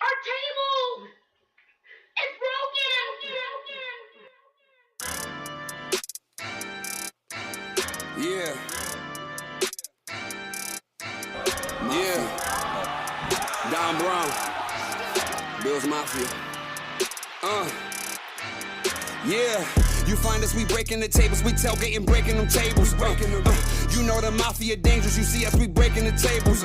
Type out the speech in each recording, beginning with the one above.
Our table is broken. Yeah. Yeah. Don Brown. Bills Mafia. Yeah. You find us, we breaking the tables, we tailgating, breaking them tables. You know the mafia dangerous, you see us, we breaking the tables.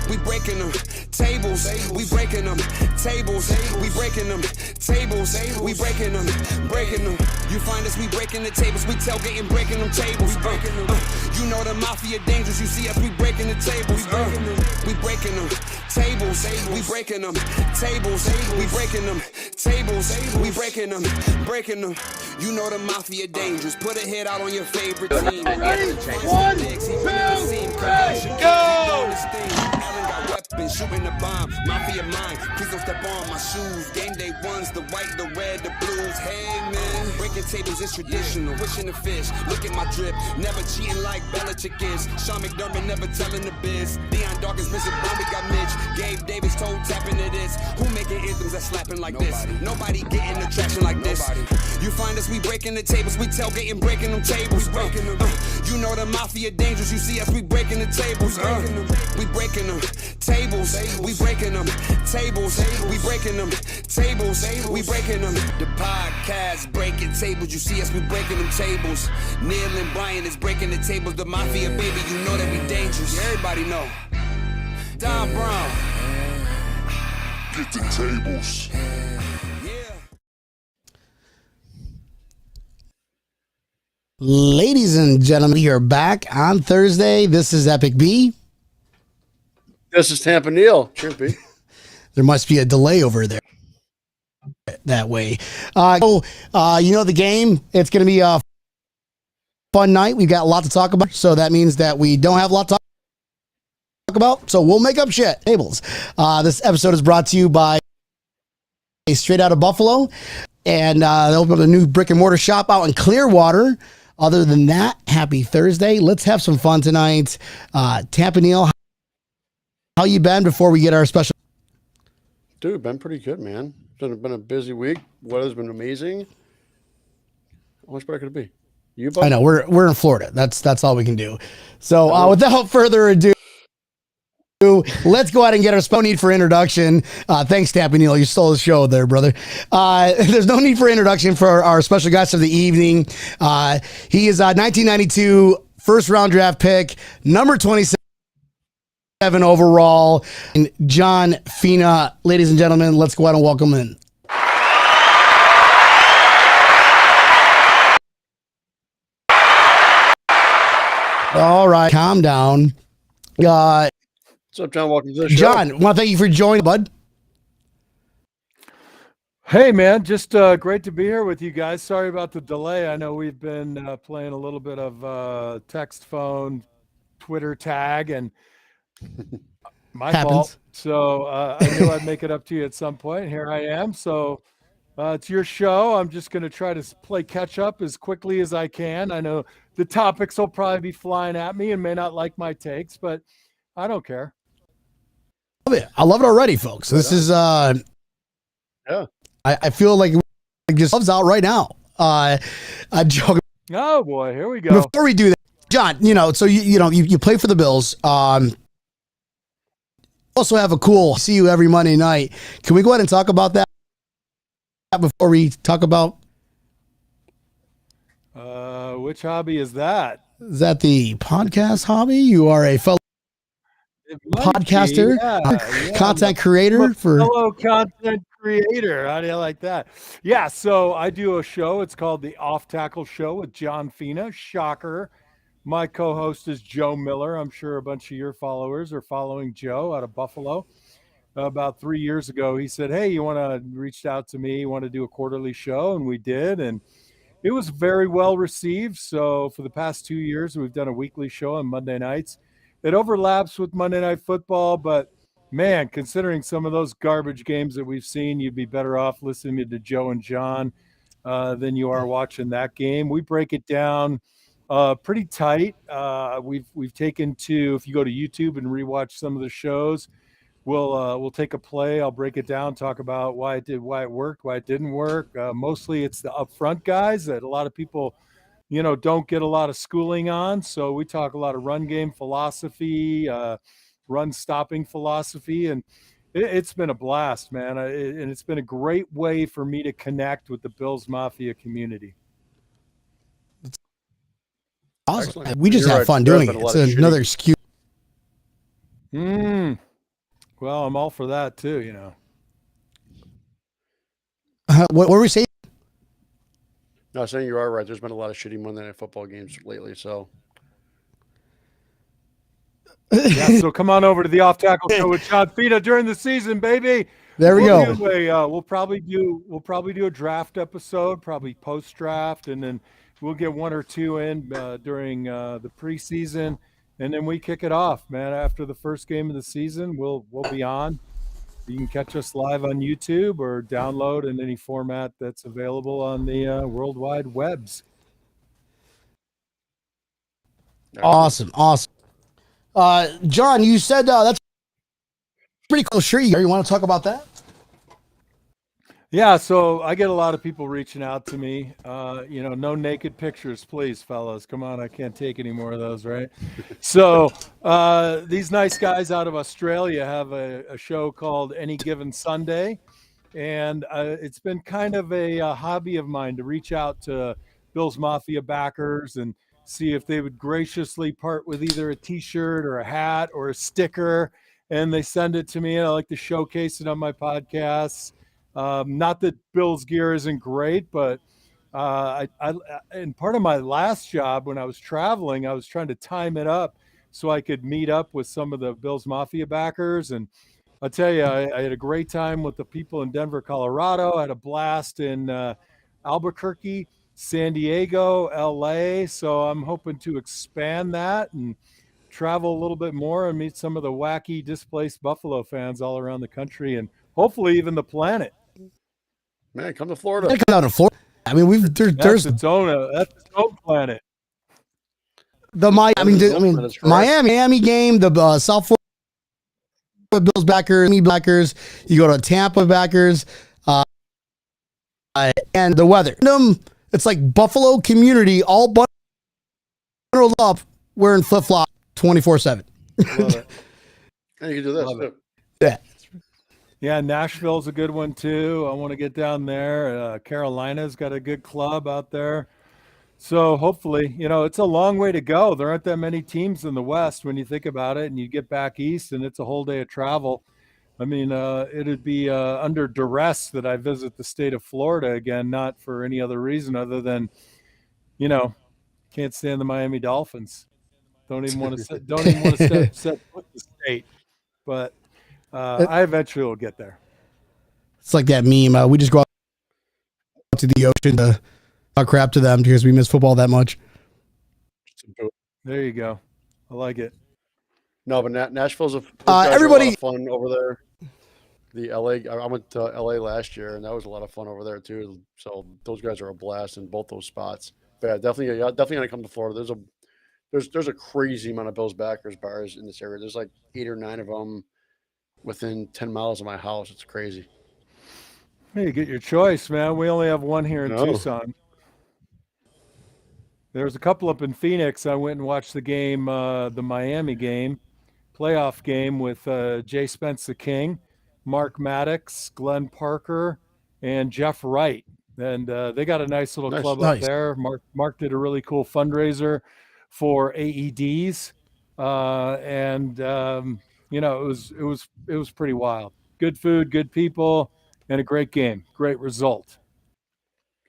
We breaking them tables, we breaking them tables, we breaking them tables, we breaking them, breaking them. You find us, we breaking the tables, we tailgating, breaking them tables. You know the mafia dangerous, you see us, we breaking the tables. We breaking them tables, we breaking them tables, we breaking them tables, we breaking them, breaking them. You know the mafia dangerous. Put a hit out on your favorite team. 3, 1, 2, 3, go! Weapons, shooting the bomb, mafia mind. Please don't step on my shoes. Game day ones, the white, the red, the blues. Hey man, breaking tables is traditional. Wishing the fish, look at my drip. Never cheating like Belichick is. Sean McDermott never telling the biz. Deion Dawkins missing bomb, we got Mitch. Gabe Davis toe tapping to this. Who making anthems that slapping like this? Nobody getting the traction like this. You find us, we breaking the tables, we tailgating, breaking them tables. You know the mafia dangerous, you see us, we breaking the tables. We breaking them tables, we breaking them tables, we breaking them tables, we breaking them. The podcast breaking tables, you see us, we breaking them tables. Neil and Brian is breaking the tables. The mafia, baby, you know that we dangerous. Everybody know. Don Brown. Get the tables. Ladies and gentlemen, we are back on Thursday. This is Epic B. This is Tampa Neil. Should be. There must be a delay over there. That way. You know the game. It's going to be a fun night. We've got a lot to talk about. So that means that we don't have a lot to talk about. So we'll make up shit. Tables. This episode is brought to you by Straight Out of Buffalo. And they opened a new brick and mortar shop out in Clearwater. Other than that, happy Thursday. Let's have some fun tonight. Tampa Neil, how you been before we get our special? Dude, been pretty good, man. It's been a busy week. Weather's been amazing. How much better could it be? You, bud? I know we're in Florida. That's all we can do. So without further ado, let's go ahead and get our no need for introduction. Thanks, Tampa Neil. You stole the show there, brother. There's no need for introduction for our special guest of the evening. He is a 1992 first round draft pick, number 27 overall, and John Fina. Ladies and gentlemen, let's go ahead and welcome in. All right, calm down. What's up, John? Welcome to the show. John, want to thank you for joining, bud. Hey, man, just great to be here with you guys. Sorry about the delay. I know we've been playing a little bit of text, phone, Twitter tag, and my fault. So I knew I'd make it up to you at some point. Here I am. So it's your show. I'm just going to try to play catch up as quickly as I can. I know the topics will probably be flying at me and may not like my takes, but I don't care. I love it already, folks. This is yeah. I feel like it just loves out right now. I joke. Oh boy, here we go. Before we do that, John, so you play for the Bills. Also have a cool see you every Monday night. Can we go ahead and talk about that before we talk about which hobby is that? Is that the podcast hobby? You are a fellow podcaster, content creator fellow content creator. How do you like that? Yeah, so I do a show. It's called the Off Tackle Show with John Fina. Shocker. My co-host is Joe Miller. I'm sure a bunch of your followers are following Joe out of Buffalo. About 3 years ago, he said, "Hey, you want to reach out to me? You want to do a quarterly show?" And we did, and it was very well received. So for the past 2 years, we've done a weekly show on Monday nights. It overlaps with Monday Night Football, but man, considering some of those garbage games that we've seen, you'd be better off listening to Joe and John than you are watching that game. We break it down pretty tight. We've taken to, if you go to YouTube and rewatch some of the shows, we'll take a play. I'll break it down, talk about why it worked, why it didn't work. Mostly it's the upfront guys that a lot of people, don't get a lot of schooling on. So we talk a lot of run game philosophy, run stopping philosophy, and it's been a blast, man. And it's been a great way for me to connect with the Bills Mafia community. Awesome. Excellent. We just have fun doing it. It's another excuse. Well, I'm all for that too, What were we saying? No, I'm saying you are right. There's been a lot of shitty Monday Night Football games lately, so. Yeah, so come on over to the Off Tackle Show with John Fina during the season, baby. There we go. We'll probably do a draft episode, probably post draft, and then we'll get one or two in during the preseason, and then we kick it off, man. After the first game of the season, we'll be on. You can catch us live on YouTube or download in any format that's available on the worldwide webs. Awesome. John, you said that's pretty cool shirt you got. You want to talk about that? Yeah, so I get a lot of people reaching out to me. No naked pictures, please, fellas. Come on, I can't take any more of those, right? So these nice guys out of Australia have a show called Any Given Sunday, and it's been kind of a hobby of mine to reach out to Bills Mafia backers and see if they would graciously part with either a T-shirt or a hat or a sticker, and they send it to me, and I like to showcase it on my podcasts. Not that Bill's gear isn't great, but in part of my last job when I was traveling, I was trying to time it up so I could meet up with some of the Bills Mafia backers. And I'll tell you, I had a great time with the people in Denver, Colorado. I had a blast in Albuquerque, San Diego, LA. So I'm hoping to expand that and travel a little bit more and meet some of the wacky displaced Buffalo fans all around the country and hopefully even the planet. Man, come to Florida. Come down to Florida. I mean, there's its own planet. Miami game, the South Florida Bills backers. You go to Tampa backers, and the weather. It's like Buffalo community all bundled up, wearing flip flop 24/7. Love it. And you can do this too. Yeah. Yeah, Nashville's a good one too. I want to get down there. Carolina's got a good club out there. So hopefully, it's a long way to go. There aren't that many teams in the West when you think about it, and you get back east and it's a whole day of travel. I mean, it'd be under duress that I visit the state of Florida again, not for any other reason other than, can't stand the Miami Dolphins. Don't even want to set foot in the state. But I eventually will get there. It's like that meme. We just go out to the ocean to talk crap to them because we miss football that much. There you go. I like it. No, but Nashville's everybody a lot of fun over there. The LA, I went to LA last year, and that was a lot of fun over there too. So those guys are a blast in both those spots. But yeah, definitely gonna come to Florida. There's a crazy amount of Bills backers bars in this area. There's like 8 or 9 of them within 10 miles of my house. It's crazy. Hey, you get your choice, man. We only have one here in Tucson. There's a couple up in Phoenix. I went and watched the game, the Miami game, playoff game with Jay Spence the King, Mark Maddox, Glenn Parker, and Jeff Wright. And they got a nice little club up there. Mark did a really cool fundraiser for AEDs. It was pretty wild. Good food, good people, and a great game. Great result.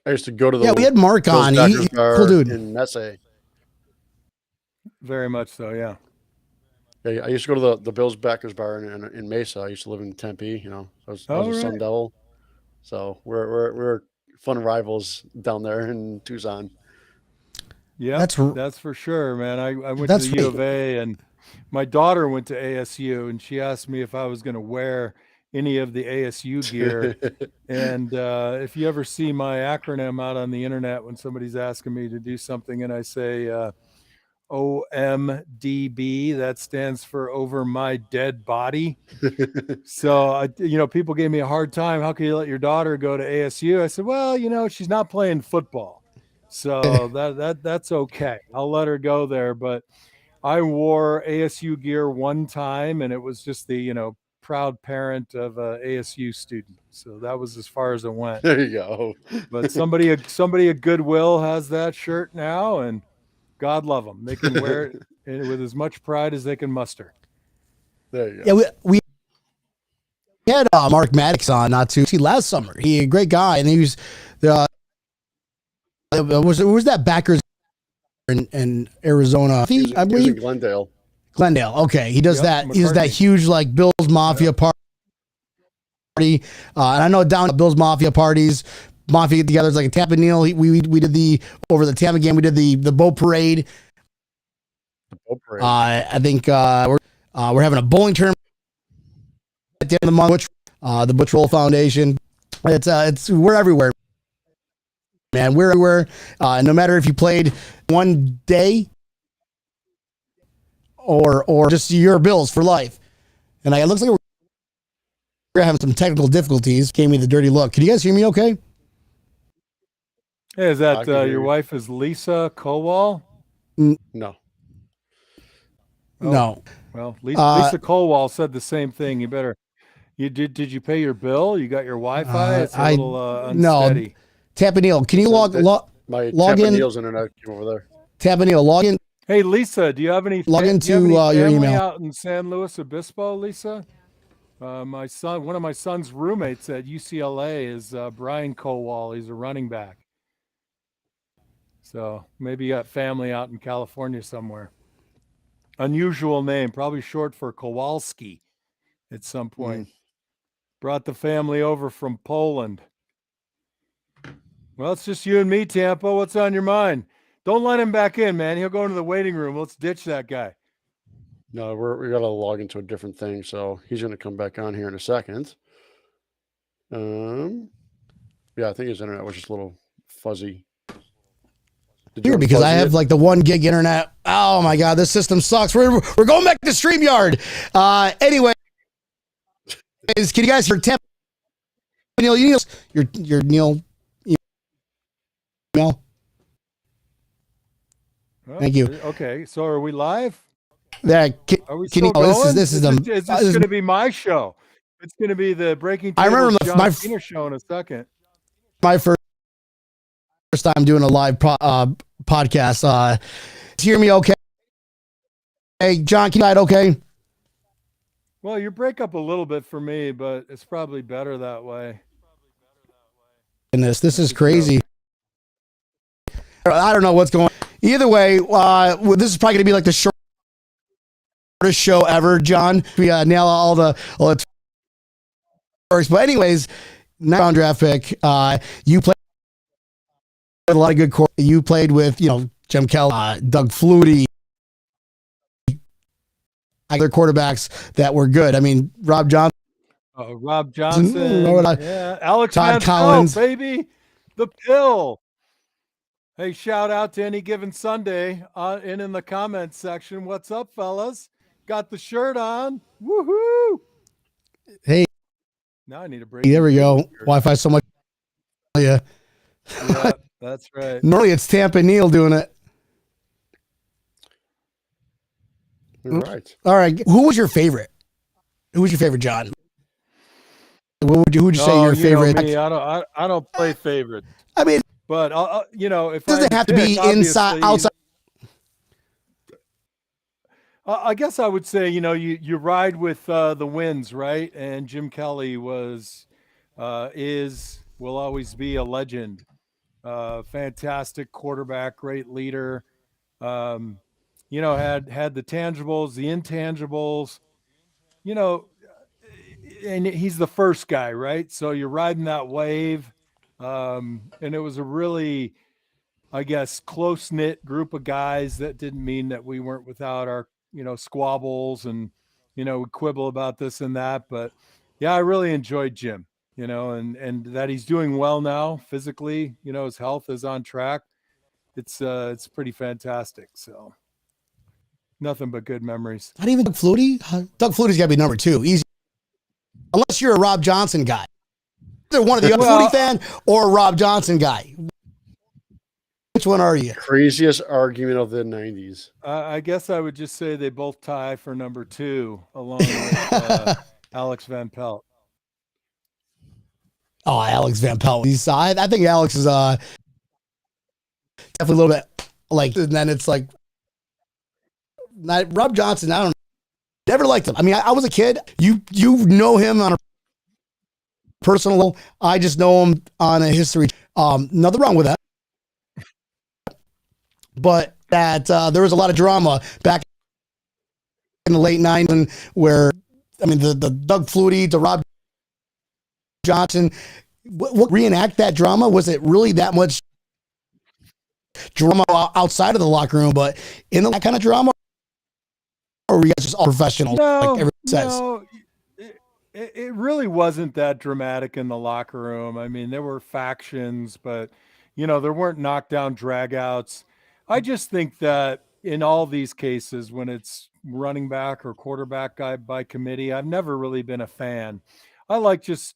I used to go to the we had Mark on. Cool dude in Messe. Very much so, yeah. Yeah, I used to go to the Bills backers bar in Mesa. I used to live in Tempe. I was a Sun Devil, so we're fun rivals down there in Tucson. Yeah, that's for sure, man. I went to the U of A, and my daughter went to ASU, and she asked me if I was going to wear any of the ASU gear. And if you ever see my acronym out on the internet when somebody's asking me to do something and I say OMDB. That stands for Over My Dead Body. So, people gave me a hard time. How can you let your daughter go to ASU? I said, well, she's not playing football. So that's okay. I'll let her go there. But I wore ASU gear one time, and it was just the, proud parent of a ASU student. So that was as far as it went. There you go. But somebody at Goodwill has that shirt now, and God love them. They can wear it with as much pride as they can muster. There you Yeah, go. we had Mark Maddox on not too last summer. He a great guy, and he was was that backers in Arizona, I believe. He was in Glendale. Glendale. Okay, he does that. He does that McCartney. huge like Bill's Mafia party. And I know down at Bill's Mafia parties, Mafia get together. It's like a Tampa Neal. We did over the Tampa game. We did the boat parade. I think we're having a bowling tournament at the end of the month. The Butch Roll Foundation. It's we're everywhere, man. We're everywhere. No matter if you played one day or just your Bills for life. And it looks like we're having some technical difficulties. Gave me the dirty look. Can you guys hear me okay? Hey, is that your wife is Lisa Kowal? No. No. Well, Lisa Kowal said the same thing. Did you pay your bill? You got your Wi-Fi? It's a little unsteady. No. Tampa Neal, can you log my log Tampa in? Neal's internet came over there. Tampa Neal, log in. Hey, Lisa, do you have any Log into family your email out in San Luis Obispo, Lisa? One of my son's roommates at UCLA is Brian Kowal. He's a running back. So maybe you got family out in California somewhere. Unusual name, probably short for Kowalski at some point. Brought the family over from Poland. Well, it's just you and me, Tampa. What's on your mind? Don't let him back in, man. He'll go into the waiting room. Let's ditch that guy. No, we got to log into a different thing, so he's going to come back on here in a second. Yeah, I think his internet was just a little fuzzy. here because I have like the 1 gig internet. Oh my God, this system sucks. We're going back to StreamYard. Anyway, can you guys hear Tampa Neal? Your Neal email. Thank you. Okay, so are we live? Are we still going? This is going to be my show. It's going to be the Breaking Tables. I remember my Fina show in a second. My first time doing a live podcast. Hear me okay? Hey, John, can you okay? Well, you break up a little bit for me, but it's probably better that way. This is crazy. I don't know what's going on. Either way, this is probably going to be like the shortest show ever, John. We nail all the works. But anyways, 9th round draft pick. You played with a lot of good core. You played with, Jim Kelly, Doug Flutie, other quarterbacks that were good. I mean, Rob Johnson. Yeah. Alex Todd Collins, baby. The pill. Hey, shout out to Any Given Sunday in the comments section. What's up, fellas? Got the shirt on. Woohoo! Hey. Now I need a break. There we go. Wi-Fi so much. Yeah, that's right. Normally it's Tampa Neal doing it. You're right. All right. Who was your favorite? Who was your favorite, John? Would you say your favorite? Me, I don't play favorite. I mean, but if doesn't have to be inside, outside. I guess I would say, you ride with the wins, right? And Jim Kelly will always be a legend. Fantastic quarterback, great leader. Had the tangibles, the intangibles, and he's the first guy, right? So you're riding that wave. And it was a really, I guess, close-knit group of guys. That didn't mean that we weren't without our, squabbles and, we quibble about this and that. But yeah, I really enjoyed Jim, and that he's doing well now physically, his health is on track. It's pretty fantastic. So Nothing but good memories. Not even Doug Flutie. Doug Flutie's got to be number 2. Easy. Unless you're a Rob Johnson guy. Either one of the Flutie fan or a Rob Johnson guy. Which one are you? Craziest argument of the 90s. I guess I would just say they both tie for number 2, along with Alex Van Pelt. Oh, Alex Van Pelt. I think Alex is definitely a little bit like, and then it's like, not Rob Johnson. I don't know. Never liked him. I mean, I was a kid. You know him on a personal level. I just know him on a history. Nothing wrong with that. But that there was a lot of drama back in the late 90s where, I mean, the Doug Flutie to Rob Johnson, what reenact that drama? Was it really that much drama outside of the locker room, but in that kind of drama? Or were you guys just all professional? No, like everyone says? No, it really wasn't that dramatic in the locker room. I mean, there were factions, but, there weren't knockdown dragouts. I just think that in all these cases, when it's running back or quarterback guy by committee, I've never really been a fan. I like just,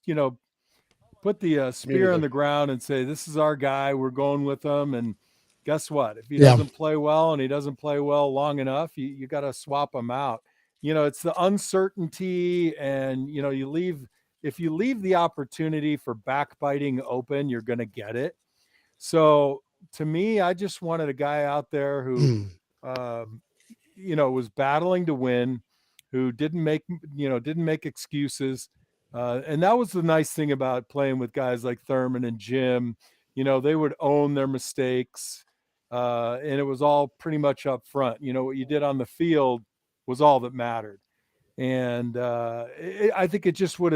put the spear in the ground and say, this is our guy. We're going with him. And guess what? If he doesn't play well and he doesn't play well long enough, you got to swap him out. It's the uncertainty, and, if you leave the opportunity for backbiting open, you're going to get it. So to me, I just wanted a guy out there who, was battling to win, who didn't make excuses. And that was the nice thing about playing with guys like Thurman and Jim. They would own their mistakes, and it was all pretty much up front. What you did on the field was all that mattered. And I think it just we'd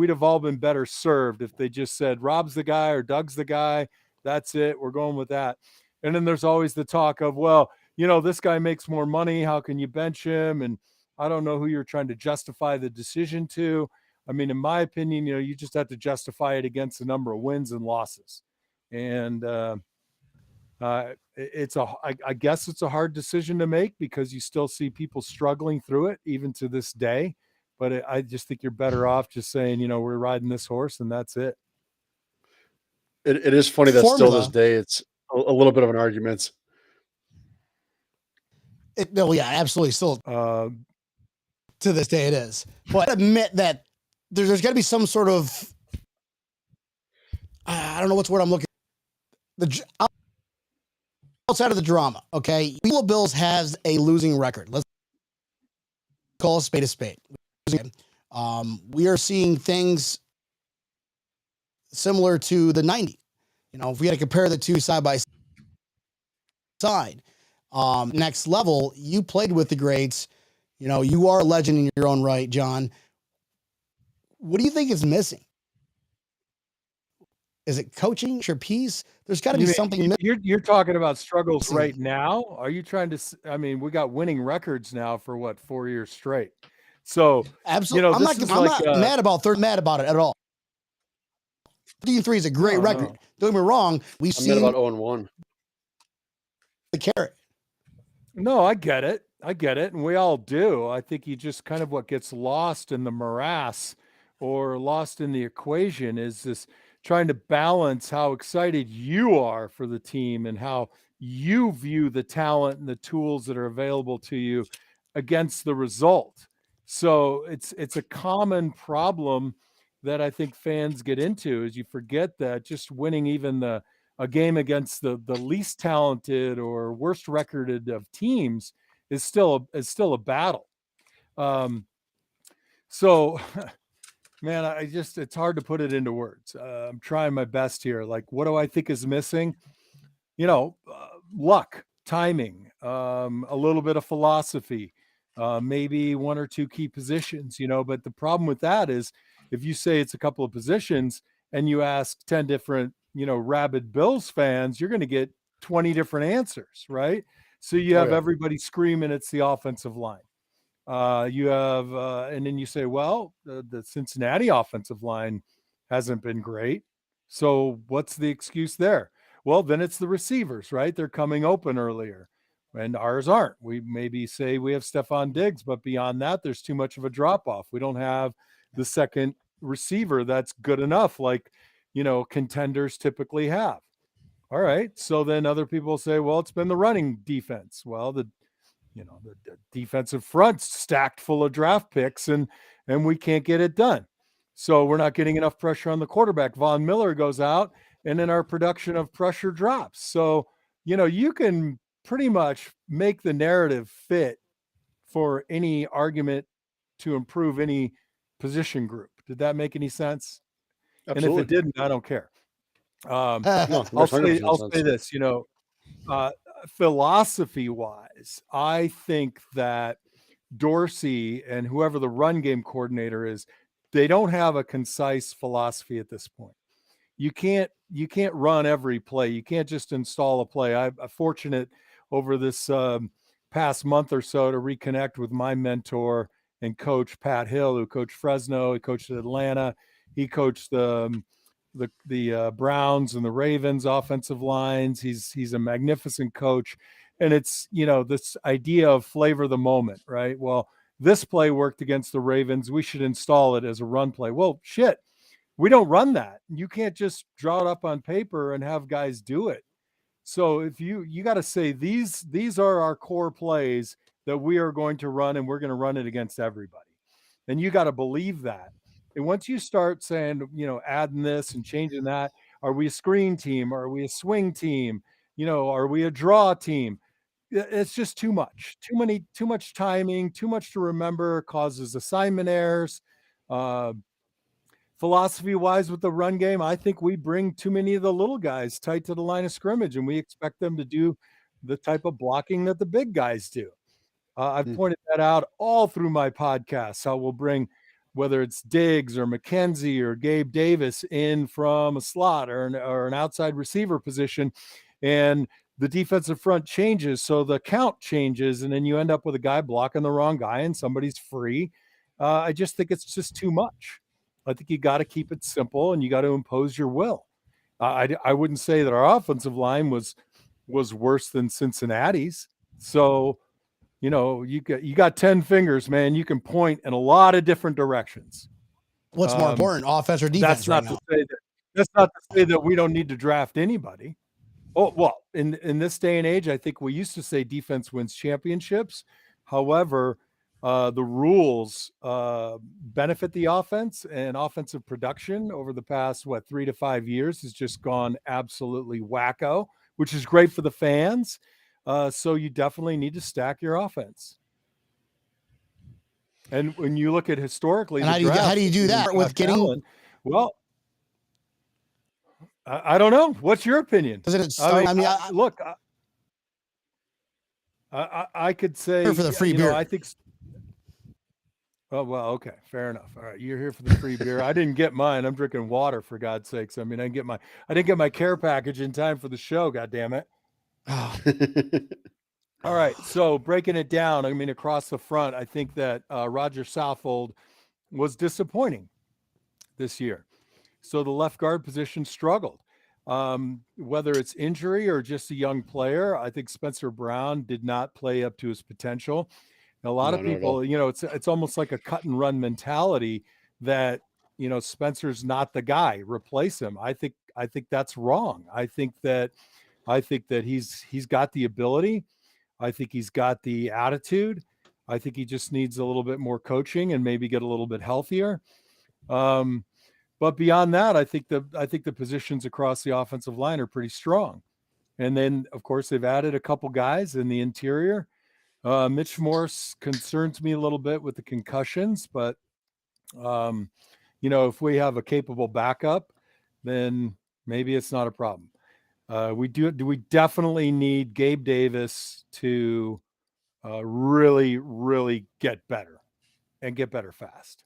have all been better served if they just said, Rob's the guy or Doug's the guy. That's it. We're going with that. And then there's always the talk of, well, this guy makes more money. How can you bench him? And I don't know who you're trying to justify the decision to. I mean, in my opinion, you just have to justify it against the number of wins and losses. And I guess it's a hard decision to make because you still see people struggling through it even to this day. But I just think you're better off just saying, we're riding this horse and that's it. It is funny that still this day, it's a little bit of an argument. Yeah, absolutely. Still to this day it is. But I admit that there's got to be some sort of, I don't know what's the word I'm looking for. Outside of the drama, okay? Buffalo Bills has a losing record. Let's call a spade a spade. We are seeing things similar to the 90s. If we had to compare the two side by side, next level, you played with the greats. You are a legend in your own right, John. What do you think is missing? Is it coaching? Your piece? There's got to be something. You're talking about struggles right now. Are you trying to? I mean, we got winning records now for 4 years straight. So absolutely, I'm not mad about it at all. 3 is a great record. No. Don't get me wrong. We've seen about 0-1. The carrot. No, I get it, and we all do. I think you just kind of what gets lost in the morass or lost in the equation is this trying to balance how excited you are for the team and how you view the talent and the tools that are available to you against the result. So it's a common problem that I think fans get into is you forget that just winning even a game against the least talented or worst recorded of teams is still a battle. So man, it's hard to put it into words. I'm trying my best here. Like, what do I think is missing? Luck, timing, a little bit of philosophy, maybe 1 or 2 key positions, but the problem with that is if you say it's a couple of positions and you ask 10 different, rabid Bills fans, you're going to get 20 different answers, right? So you have everybody screaming it's the offensive line. You have, and then you say, well, the Cincinnati offensive line hasn't been great. So what's the excuse there? Well, then it's the receivers, right? They're coming open earlier. and ours aren't. We maybe say we have Stephon Diggs, but beyond that, there's too much of a drop off. We don't have the second receiver that's good enough, like, contenders typically have. All right. So then other people say, well, it's been the running defense. Well, the defensive front's stacked full of draft picks, and we can't get it done. So we're not getting enough pressure on the quarterback. Von Miller goes out, and then our production of pressure drops. So, you can pretty much make the narrative fit for any argument to improve any position group. Did that make any sense? Absolutely. And if it didn't, I don't care. No, I'll say 100% this, philosophy wise, I think that Dorsey and whoever the run game coordinator is, they don't have a concise philosophy at this point. You can't run every play. You can't just install a play. I'm fortunate over this past month or so to reconnect with my mentor and coach, Pat Hill, who coached Fresno. He coached Atlanta. He coached the Browns and the Ravens offensive lines. He's a magnificent coach. And it's, this idea of flavor the moment, right? Well, this play worked against the Ravens. We should install it as a run play. Well, shit, we don't run that. You can't just draw it up on paper and have guys do it. So if you got to say these are our core plays that we are going to run, and we're going to run it against everybody. And you got to believe that. And once you start saying, adding this and changing that, are we a screen team? Are we a swing team? Are we a draw team? It's just too much, too much timing, too much to remember, causes assignment errors. Philosophy wise with the run game, I think we bring too many of the little guys tight to the line of scrimmage, and we expect them to do the type of blocking that the big guys do. I've pointed that out all through my podcast, how we'll bring, whether it's Diggs or McKenzie or Gabe Davis in from a slot or an outside receiver position, and the defensive front changes, so the count changes, and then you end up with a guy blocking the wrong guy and somebody's free. I just think it's just too much. I think you got to keep it simple, and you got to impose your will. I wouldn't say that our offensive line was worse than Cincinnati's. So, you got 10 fingers, man. You can point in a lot of different directions. What's more important, offense or defense? That's not to say that we don't need to draft anybody. Oh, well, in this day and age, I think we used to say defense wins championships. However, the rules benefit the offense, and offensive production over the past 3 to 5 years has just gone absolutely wacko, which is great for the fans. So you definitely need to stack your offense. And when you look at historically, and how do you do that with getting talent, well, I don't know. What's your opinion? Look, I could say for the free beer. I think. Oh, well, okay, fair enough. All right, you're here for the free beer. I didn't get mine. I'm drinking water, for God's sakes. I mean, I didn't get my care package in time for the show. God damn it. Oh. All right, so breaking it down, I mean, across the front, I think that Roger Saffold was disappointing this year. So the left guard position struggled. Whether it's injury or just a young player, I think Spencer Brown did not play up to his potential. A lot of people, it's almost like a cut and run mentality that, Spencer's not the guy, replace him. I think that's wrong. I think that he's got the ability. I think he's got the attitude. I think he just needs a little bit more coaching and maybe get a little bit healthier. But beyond that, I think the positions across the offensive line are pretty strong. And then, of course, they've added a couple guys in the interior. Mitch Morse concerns me a little bit with the concussions, but if we have a capable backup, then maybe it's not a problem. We definitely need Gabe Davis to really, really get better and get better fast.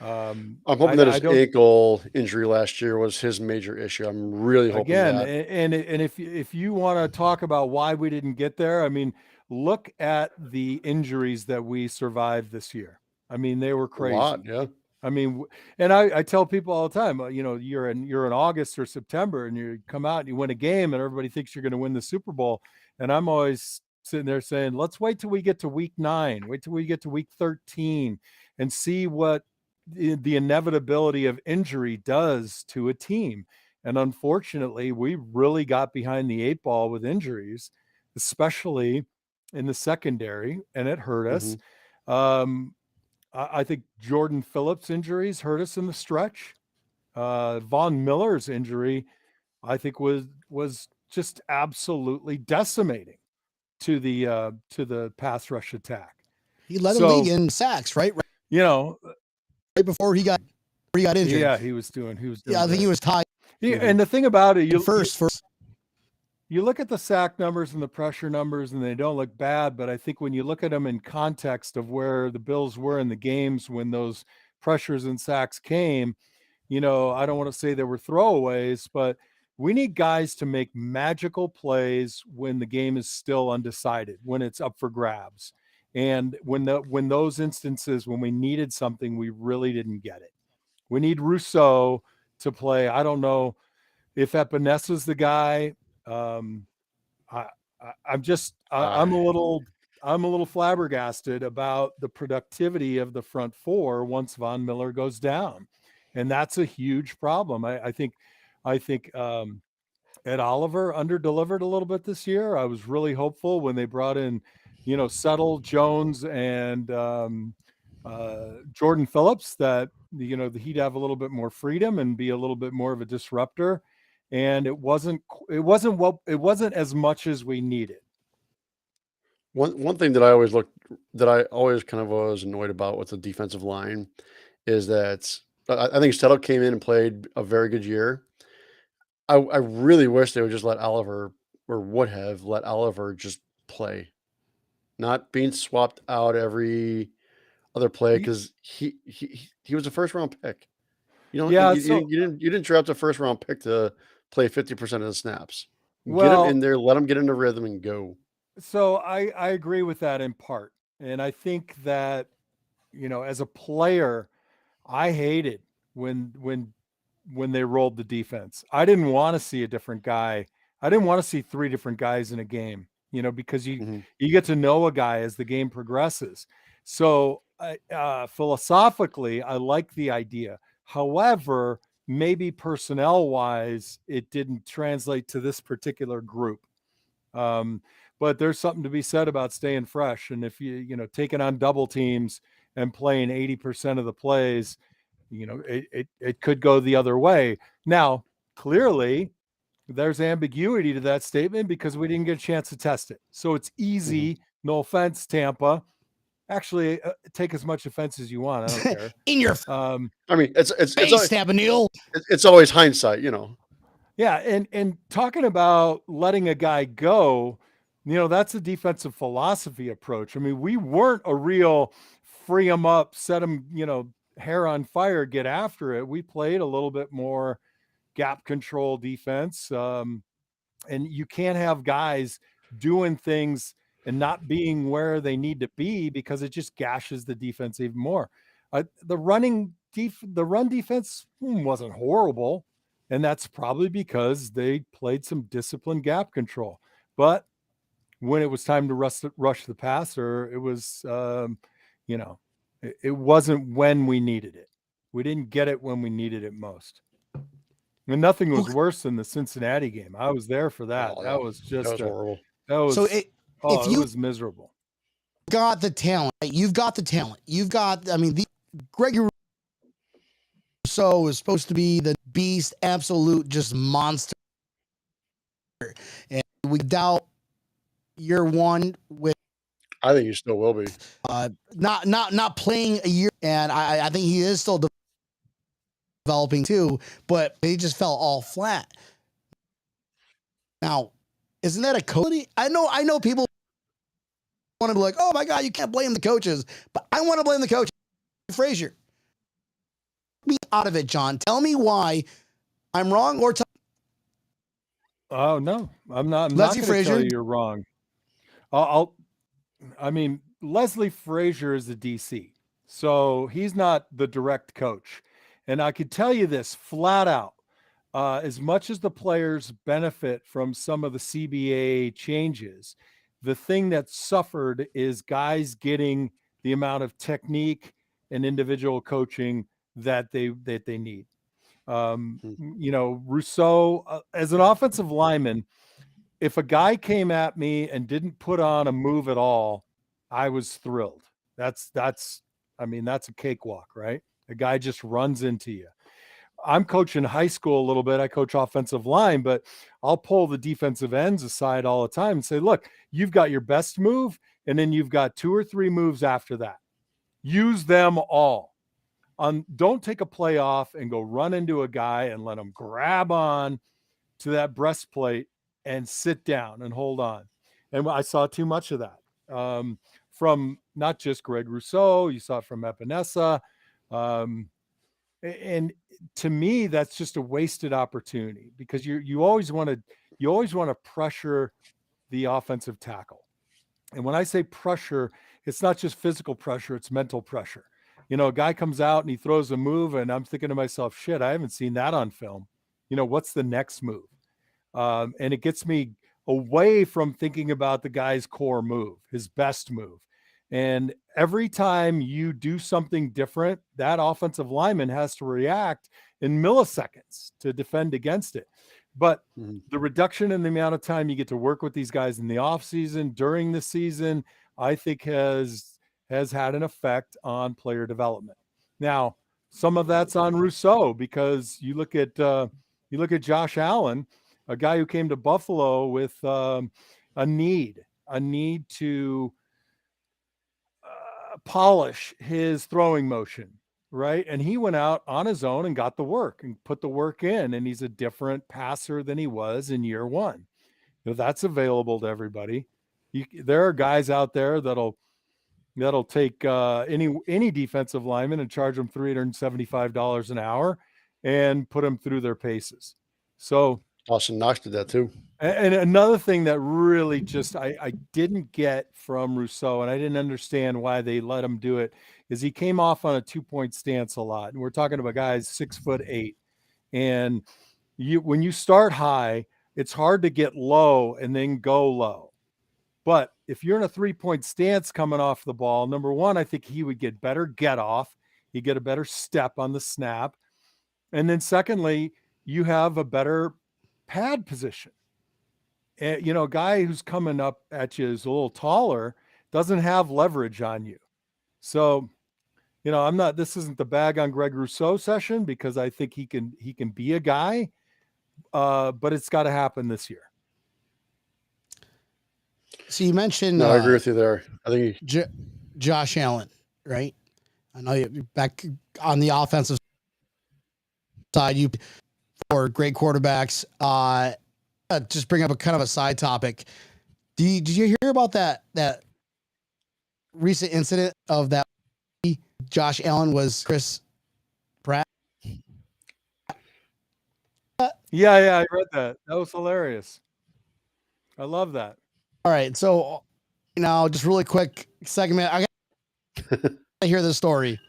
I'm hoping that his ankle injury last year was his major issue. I'm really hoping that. And if you want to talk about why we didn't get there, I mean, look at the injuries that we survived this year. I mean, they were crazy. A lot, yeah. I mean, and I tell people all the time, you're in August or September and you come out and you win a game and everybody thinks you're going to win the Super Bowl. And I'm always sitting there saying, let's wait till we get to week 9, wait till we get to week 13 and see what the inevitability of injury does to a team. And unfortunately, we really got behind the 8 ball with injuries, especially in the secondary, and it hurt us. I think Jordan Phillips' injuries hurt us in the stretch. Von Miller's injury, I think, was just absolutely decimating to the pass rush attack. He led the league in sacks, right? Right before he got injured. Yeah, he was doing. I think he was tied. Yeah, and the thing about it, you look at the sack numbers and the pressure numbers, and they don't look bad. But I think when you look at them in context of where the Bills were in the games when those pressures and sacks came, I don't want to say they were throwaways, but we need guys to make magical plays when the game is still undecided, when it's up for grabs. And when those instances, when we needed something, we really didn't get it. We need Rousseau to play. I don't know if Epenesa's the guy. I'm a little flabbergasted about the productivity of the front four once Von Miller goes down, and that's a huge problem. I think Ed Oliver underdelivered a little bit this year. I was really hopeful when they brought in, Settle, Jones, and Jordan Phillips that he'd have a little bit more freedom and be a little bit more of a disruptor. And it wasn't as much as we needed. One thing that I always kind of was annoyed about with the defensive line is that I think Settle came in and played a very good year. I really wish they would just let Oliver, or would have let Oliver just play, not being swapped out every other play, because he was a first round pick. You didn't draft a first round pick to play 50% of the snaps. Get him in there, let him get into rhythm and go. So I agree with that in part. And I think that, as a player, I hated when they rolled the defense. I didn't want to see a different guy. I didn't want to see 3 different guys in a game, because you get to know a guy as the game progresses. So philosophically, I like the idea. However, maybe personnel wise, it didn't translate to this particular group. But there's something to be said about staying fresh. And if taking on double teams and playing 80% of the plays, it could go the other way. Now, clearly, there's ambiguity to that statement because we didn't get a chance to test it. So it's easy. No offense, Tampa. Actually, take as much offense as you want. I don't care. In your I mean, it's face, Tampa Neil. It's always hindsight, Yeah, and talking about letting a guy go, that's a defensive philosophy approach. I mean, we weren't a real free him up, set him, hair on fire, get after it. We played a little bit more gap control defense. And you can't have guys doing things and not being where they need to be, because it just gashes the defense even more. The run defense wasn't horrible, and that's probably because they played some disciplined gap control. But when it was time to rush the passer, it was, it wasn't when we needed it. We didn't get it when we needed it most. And nothing was worse than the Cincinnati game. I was there for that. Oh, that was just horrible. That was so. It was miserable. Got the talent. You've got the talent. You've got. I mean, Gregory Rousseau is supposed to be the beast, absolute just monster, and we doubt year one with. I think he still will be. Not playing a year, and I think he is still developing too, but he just fell all flat. Now, isn't that a coach? I know people want to be like, oh my God, you can't blame the coaches, but I want to blame the coach, Frazier. Me out of it, John. Tell me why I'm wrong, or oh no, I'm not. I'm Leslie not going to Frazier. tell you you're wrong. I mean, Leslie Frazier is the DC, so he's not the direct coach. And I could tell you this flat out, as much as the players benefit from some of the CBA changes, The thing that suffered is guys getting the amount of technique and individual coaching that they need. Rousseau, as an offensive lineman, if a guy came at me and didn't put on a move at all, I was thrilled. That's a cakewalk, right? A guy just runs into you. I'm coaching high school a little bit. I coach offensive line, but I'll pull the defensive ends aside all the time and say, look, you've got your best move, and then you've got 2 or 3 moves after that. Use them all. Don't take a play off and go run into a guy and let him grab on to that breastplate and sit down and hold on. And I saw too much of that from not just Greg Rousseau. You saw it from Epinesa. And to me, that's just a wasted opportunity, because you always want to pressure the offensive tackle. And when I say pressure, it's not just physical pressure, it's mental pressure. A guy comes out and he throws a move, and I'm thinking to myself, shit, I haven't seen that on film. What's the next move? And it gets me away from thinking about the guy's core move, his best move. And every time you do something different, that offensive lineman has to react in milliseconds to defend against it. But the reduction in the amount of time you get to work with these guys in the offseason, during the season, I think has had an effect on player development. Now, some of that's on Rousseau, because you look at Josh Allen, a guy who came to Buffalo with a need to polish his throwing motion, right? And he went out on his own and got the work and put the work in, and he's a different passer than he was in year 1. That's available to everybody. There are guys out there that'll take any defensive lineman and charge them $375 an hour and put them through their paces. So Austin Knox did that too. And another thing that really just I didn't get from Rousseau, and I didn't understand why they let him do it, is he came off on a 2-point stance a lot. And we're talking about guys 6'8", and when you start high, it's hard to get low and then go low. But if you're in a 3-point stance coming off the ball, number one, I think he would get better get off. He'd get a better step on the snap. And then secondly, you have a better pad position. A guy who's coming up at you is a little taller, doesn't have leverage on you. So, this isn't the bag on Greg Rousseau session, because I think he can be a guy, but it's got to happen this year. So you mentioned, no, I agree with you there. I think Josh Allen, right? I know you're back on the offensive side. You for great quarterbacks. Just bring up a kind of a side topic. Did you hear about that recent incident of that Josh Allen was Chris Pratt? Yeah, I read that. That was hilarious. I love that. All right, so just really quick segment. I got to hear this story.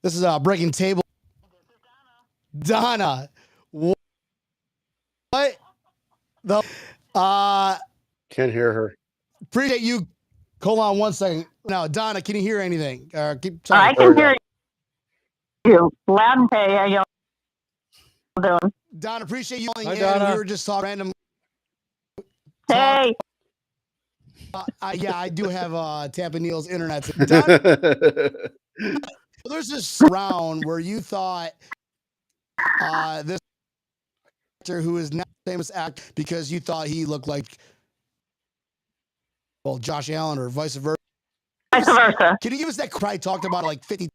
This is breaking table. Donna, what the? can't hear her. Appreciate you. Hold on one second. Now, Donna, can you hear anything? Keep I talking. can hear you loud and clear. How y'all doing? Donna, appreciate you calling Hi, in. Donna. We were just talking random. Hey, I do have Tampa Neal's internet. Donna, there's this round where you thought this actor who is now famous actor because you thought he looked like Josh Allen or vice versa. vice versa. Can you give us that cry? Talked about it like 50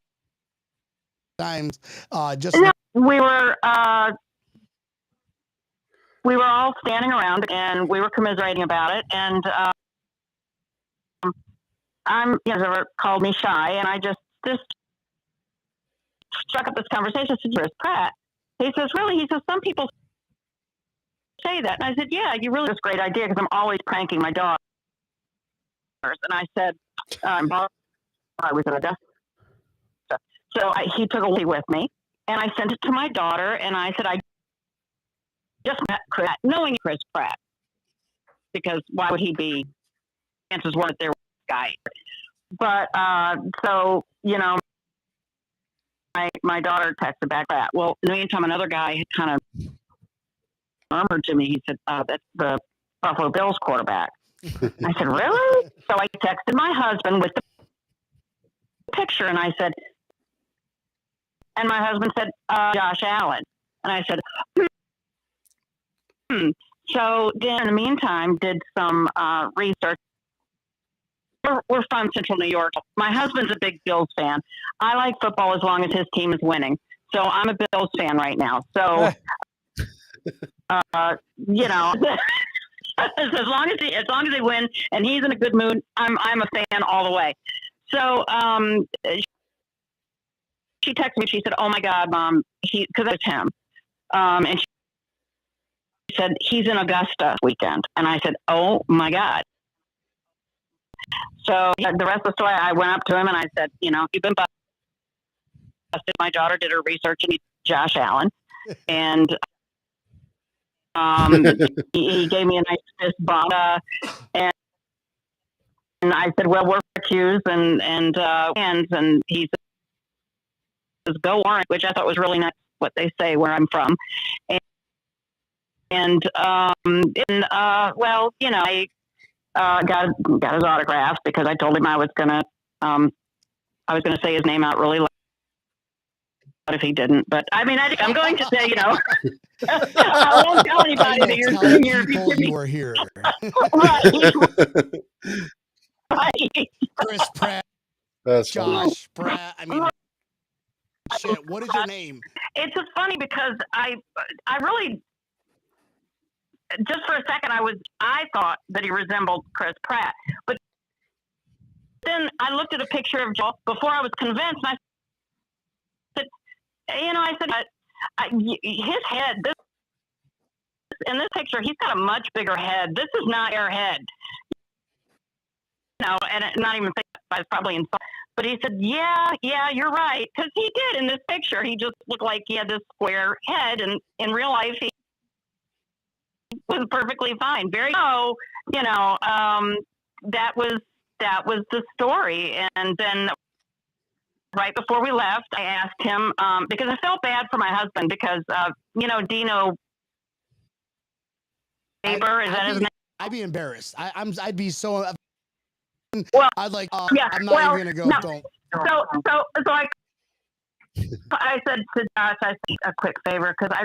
times. No, we were all standing around and we were commiserating about it. And ever called me shy, and I just struck up this conversation. I said, "Where's Pratt?" He says, "Really?" He says, "Some people say that." And I said, "Yeah, you really, that's a great idea, because I'm always pranking my daughters." And I said, I was in a desk. So he took a movie with me, and I sent it to my daughter, and I said, just met Chris, knowing Chris Pratt, because why would he be? Chances were that there was a guy. But so my daughter texted back that. Well, in the meantime, another guy kind of murmured to me. He said, "That's the Buffalo Bills quarterback." I said, "Really?" So I texted my husband with the picture, and I said, and my husband said, "Josh Allen," and I said, "Hmm." So then, in the meantime, did some research. We're from Central New York. My husband's a big Bills fan. I like football as long as his team is winning. So I'm a Bills fan right now. So, as long as they win and he's in a good mood, I'm a fan all the way. So she texted me. She said, "Oh my God, Mom, because it's him." And she said, "He's in Augusta this weekend." And I said, "Oh my God." So the rest of the story, I went up to him and I said, "You've been busted." My daughter did her research and he's Josh Allen, and he gave me a nice fist bump, and I said, "Well, we're accused," and he says, "Go Orange," which I thought was really nice. What they say where I'm from, I got his autograph because I told him I was gonna say his name out really loud if he didn't. But I mean, I'm going to say, I won't tell anybody that you're sitting here. You were here. Right. Chris Pratt, That's Josh Pratt. I mean, shit. What is your name? It's just funny because I really, just for a second, I thought that he resembled Chris Pratt, but then I looked at a picture of Joel before I was convinced, and I said, his head. In this picture, he's got a much bigger head. This is not your head, and not even think I was probably inside. But he said, yeah, you're right, because he did in this picture. He just looked like he had this square head, and in real life, he was perfectly fine. That was the story. And then right before we left, I asked him because I felt bad for my husband because Dino Faber, is that his name? I'd be embarrassed. I'd be so. Well, I'd like. yeah. I'm not even gonna go. No. Don't. So I said to Josh, I said, a quick favor, because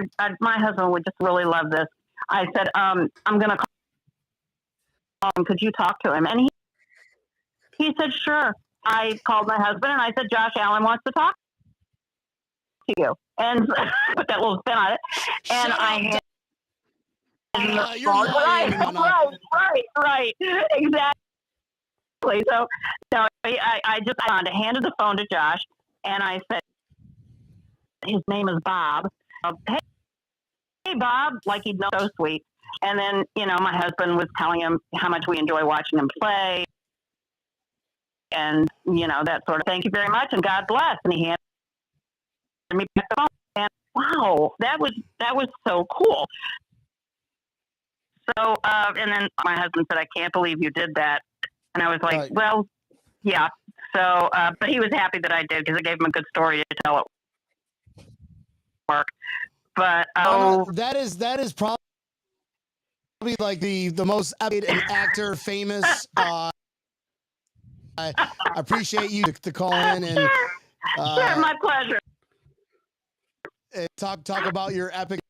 my husband would just really love this. I said, I'm gonna call him. Could you talk to him? And he said, sure. I called my husband and I said, Josh Allen wants to talk to you, and put that little spin on it. And I had you're lying. Right, exactly. So I handed the phone to Josh, and I said, his name is Bob. Hey, Bob, like he'd know, so sweet. And then, my husband was telling him how much we enjoy watching him play, and that sort of. Thank you very much, and God bless. And he handed me back the phone, and wow, that was so cool. So, and then my husband said, I can't believe you did that. And I was like, well, yeah. So, but he was happy that I did because it gave him a good story to tell at work. But that is probably like the most an actor, famous. I appreciate you to call in and sure, my pleasure. Talk about your epic.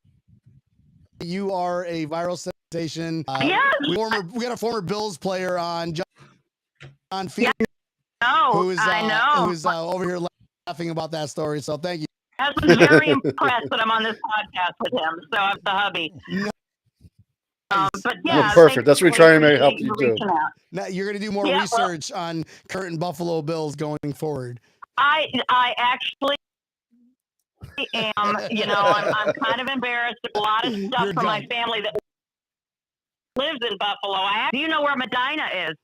You are a viral sensation. Yes. We got a former Bills player on Fina, who's over here laughing about that story. So thank you. My husband's very impressed that I'm on this podcast with him. So I'm the hubby. But yeah, perfect. That's what we're trying to help you do. Now you're going to do more research on current Buffalo Bills going forward. I actually am. I'm kind of embarrassed. There's a lot of stuff from my family that lives in Buffalo. Do you know where Medina is?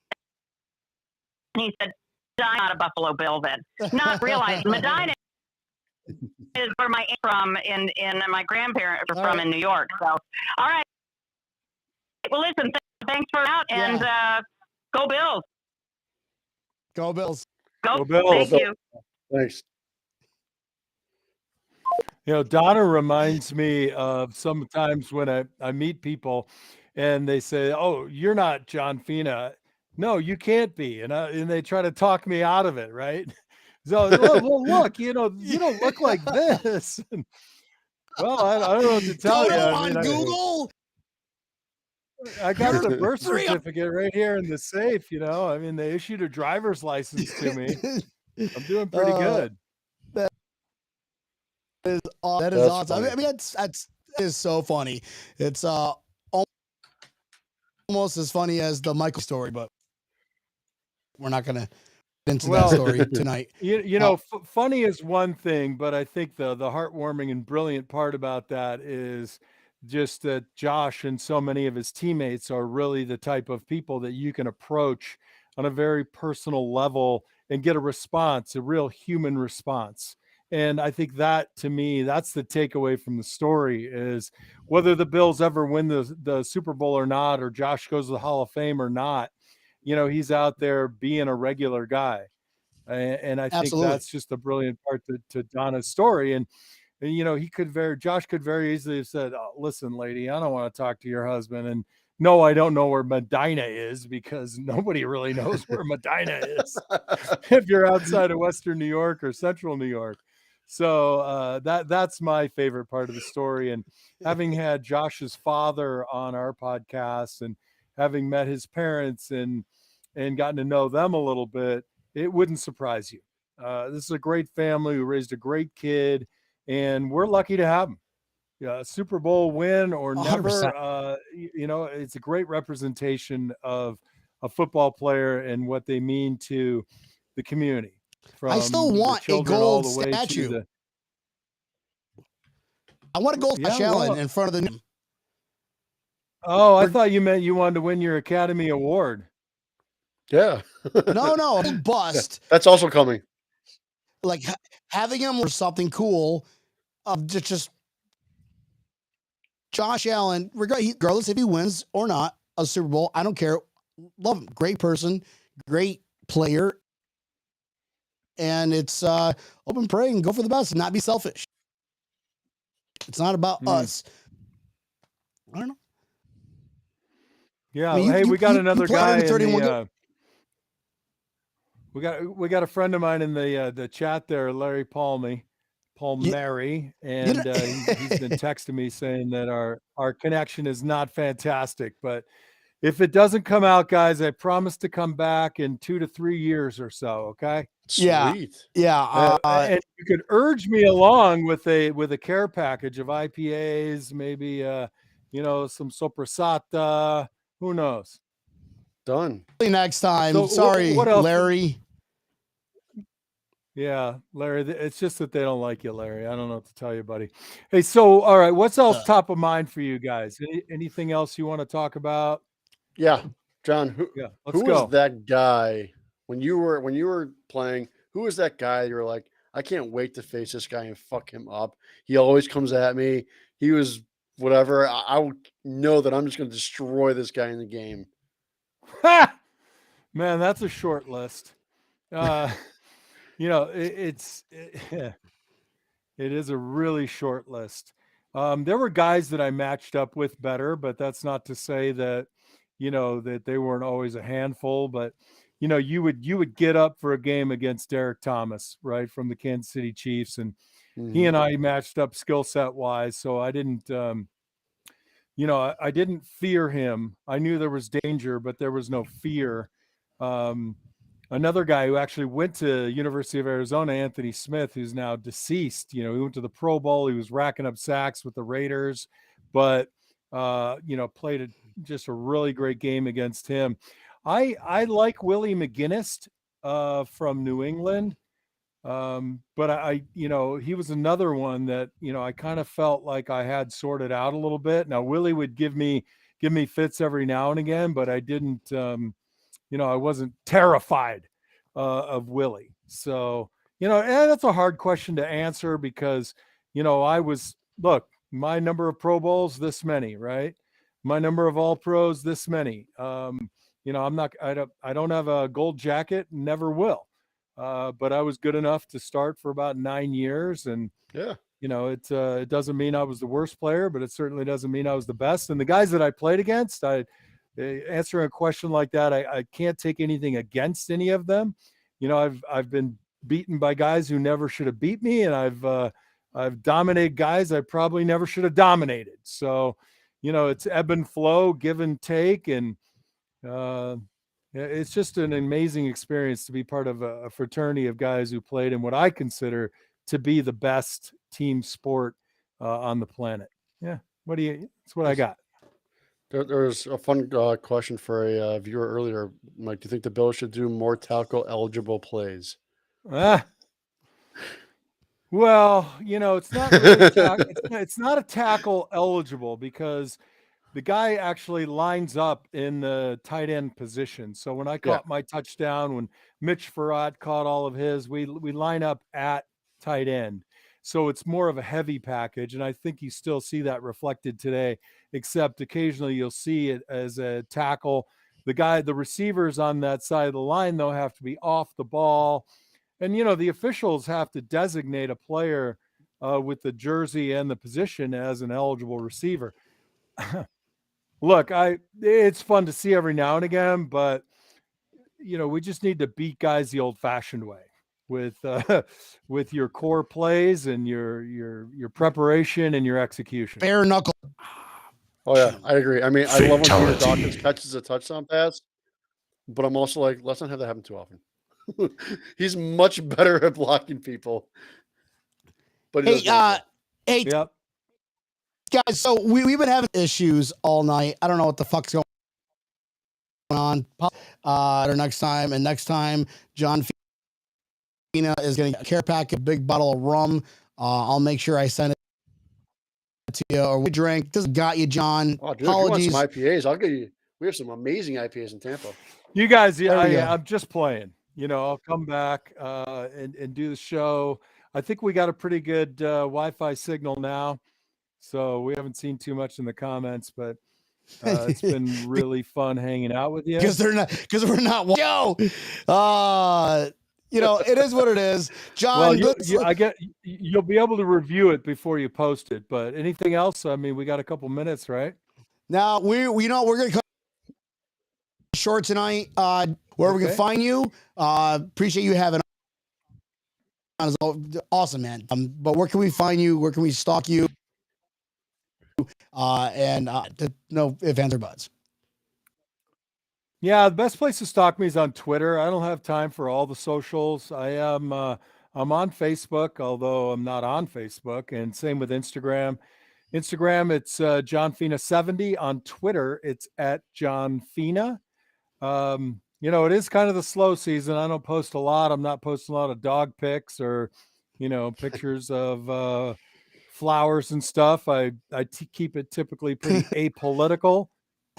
And he said, not a Buffalo Bill then. Not realizing Medina is where my aunt's from in my grandparents are from in New York. So, all right. Well, listen, thanks for out and go Bills. Go Bills. Go Bills. Thank you. Thanks. You know, Donna reminds me of sometimes when I meet people and they say, "Oh, you're not John Fina." No, you can't be. And they try to talk me out of it, right? So, well, look, you don't look like this. Well, I don't know what to tell you. I mean, Google. I got the birth certificate right here in the safe, you know. I mean, they issued a driver's license to me. I'm doing pretty good. That is awesome. I mean, that is so funny. It's almost as funny as the Michael story, but we're not going to get into that story tonight. You know, funny is one thing, but I think the heartwarming and brilliant part about that is just that Josh and so many of his teammates are really the type of people that you can approach on a very personal level and get a response, a real human response. And I think that, to me, that's the takeaway from the story, is whether the Bills ever win the Super Bowl or not, or Josh goes to the Hall of Fame or not, you know, he's out there being a regular guy. And I think that's just a brilliant part to Donna's story. And you know, Josh could very easily have said, "Oh, listen, lady, I don't want to talk to your husband. And no, I don't know where Medina is," because nobody really knows where Medina is if you're outside of Western New York or Central New York. So that's my favorite part of the story. And having had Josh's father on our podcast and having met his parents and gotten to know them a little bit, it wouldn't surprise you. This is a great family who raised a great kid, and we're lucky to have him. Yeah, Super Bowl win or never, you know, it's a great representation of a football player and what they mean to the community. I still want a gold statue. I want a gold Josh Allen in front of the. Oh, I thought you meant you wanted to win your Academy Award. Yeah. No, bust. That's also coming. Like having him or something cool. Just Josh Allen, regardless if he wins or not a Super Bowl, I don't care. Love him. Great person, great player. And it's open pray and go for the best and not be selfish. It's not about us. I don't know. Yeah. I mean, we got another guy. We got a friend of mine in the chat there, Larry Palmieri, and he's been texting me saying that our connection is not fantastic, but if it doesn't come out, guys, I promise to come back in 2 to 3 years or so. Okay. Sweet. Yeah. And you could urge me along with a care package of IPAs, maybe you know, some sopressata. Who knows? Done. Next time. So, sorry, what else? Larry. Yeah, Larry. It's just that they don't like you, Larry. I don't know what to tell you, buddy. Hey, so all right, what's else top of mind for you guys? Anything else you want to talk about? Yeah, John. Who was that guy when you were playing? Who was that guy? You were like, I can't wait to face this guy and fuck him up. He always comes at me. He was whatever. I would know that I'm just going to destroy this guy in the game. Man, that's a short list. You know, it is a really short list. There were guys that I matched up with better, but that's not to say that, you know, that they weren't always a handful. But, you know, you would get up for a game against Derek Thomas, right, from the Kansas City Chiefs, and he and I matched up skill set wise. So I didn't, you know, I didn't fear him. I knew there was danger, but there was no fear. Another guy who actually went to University of Arizona, Anthony Smith, who's now deceased. You know, he went to the Pro Bowl. He was racking up sacks with the Raiders, but you know, played just a really great game against him. I like Willie McGinnis from New England, but I, you know, he was another one that, you know, I kind of felt like I had sorted out a little bit. Now Willie would give me fits every now and again, but I didn't. You know, I wasn't terrified of Willie. So, That's a hard question to answer because, my number of Pro Bowls, this many, right? My number of All Pros, this many. I don't have a gold jacket, never will. But I was good enough to start for about 9 years, and Yeah. it doesn't mean I was the worst player, but it certainly doesn't mean I was the best. And the guys that I played against, answering a question like that, I can't take anything against any of them. I've been beaten by guys who never should have beat me, and I've dominated guys I probably never should have dominated. So, it's ebb and flow, give and take, and it's just an amazing experience to be part of a fraternity of guys who played in what I consider to be the best team sport on the planet. Yeah, that's what I got. There was a fun question for a viewer earlier. Mike, do you think the Bills should do more tackle eligible plays? Well, it's not really it's not a tackle eligible because the guy actually lines up in the tight end position. So when I caught my touchdown, when Mitch Farrat caught all of his, we line up at tight end. So it's more of a heavy package, and I think you still see that reflected today, except occasionally you'll see it as a tackle. The receivers on that side of the line, though, have to be off the ball. And, the officials have to designate a player with the jersey and the position as an eligible receiver. Look, it's fun to see every now and again, but, we just need to beat guys the old-fashioned way with your core plays and your preparation and your execution. Bare knuckle. Oh, yeah, I agree. I mean, I love when Peter Dawkins catches a touchdown pass, but I'm also like, let's not have that happen too often. He's much better at blocking people. But hey, yep. Guys, so we've been having issues all night. I don't know what the fuck's going on. Or next time, John Fina is going to care pack a big bottle of rum. I'll make sure I send it to you, or we drink. Just got you, John. Oh, dude, apologies. If you want some IPAs, I'll get you. We have some amazing IPAs in Tampa. You guys, I'm just playing. I'll come back and do the show. I think we got a pretty good Wi-Fi signal now, so we haven't seen too much in the comments, but it's been really fun hanging out with you. Because we're not. Yo, it is what it is, John. Well, you'll be able to review it before you post it. But anything else? I mean, we got a couple minutes, right? Now we're gonna cut short tonight. Where we can find you. Appreciate you having on. Awesome, man. But where can we find you? Where can we stalk you? No ifs, ands, or buts. Yeah, the best place to stalk me is on Twitter. I don't have time for all the socials. I'm on Facebook, although I'm not on Facebook, and same with Instagram. Instagram, it's John Fina 70. On Twitter, it's at John Fina. It is kind of the slow season. I don't post a lot. I'm not posting a lot of dog pics or, pictures of flowers and stuff. I keep it typically pretty apolitical.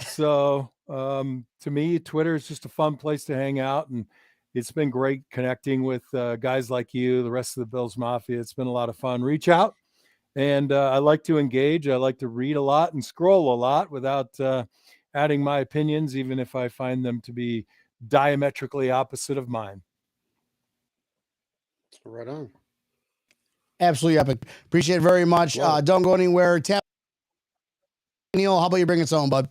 So to me, Twitter is just a fun place to hang out, and it's been great connecting with guys like you, the rest of the Bills Mafia. It's been a lot of fun. Reach out, and I like to engage. I like to read a lot and scroll a lot without adding my opinions, even if I find them to be diametrically opposite of mine. Right on. Absolutely epic. Appreciate it very much. Don't go anywhere. Neil, how about you bring us home, bud?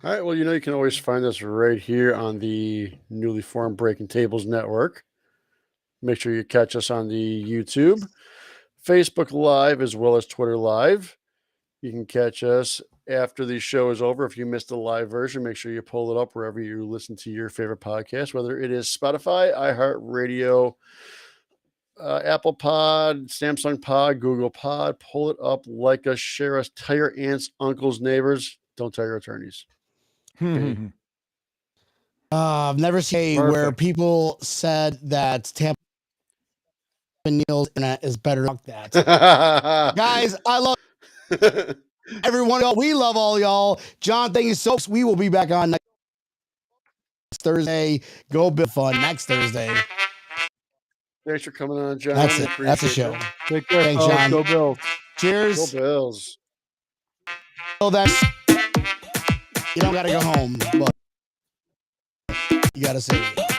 All right. Well, you can always find us right here on the newly formed Breaking Tables Network. Make sure you catch us on the YouTube, Facebook Live, as well as Twitter Live. You can catch us after the show is over. If you missed the live version, make sure you pull it up wherever you listen to your favorite podcast, whether it is Spotify, iHeartRadio, Apple Pod, Samsung Pod, Google Pod. Pull it up, like us, share us, tell your aunts, uncles, neighbors. Don't tell your attorneys. I've never seen where people said that Tampa Neil's internet is better than that. Guys, I love everyone. We love all y'all. John, thank you so much. We will be back on next Thursday. Go Bill Fun next Thursday. Thanks for coming on, John. That's I it. That's a appreciate show. you. Take care. Thanks, fellas. John. Go Bills. Go Cheers. Bills. So that's you don't got to go home, but you got to say it.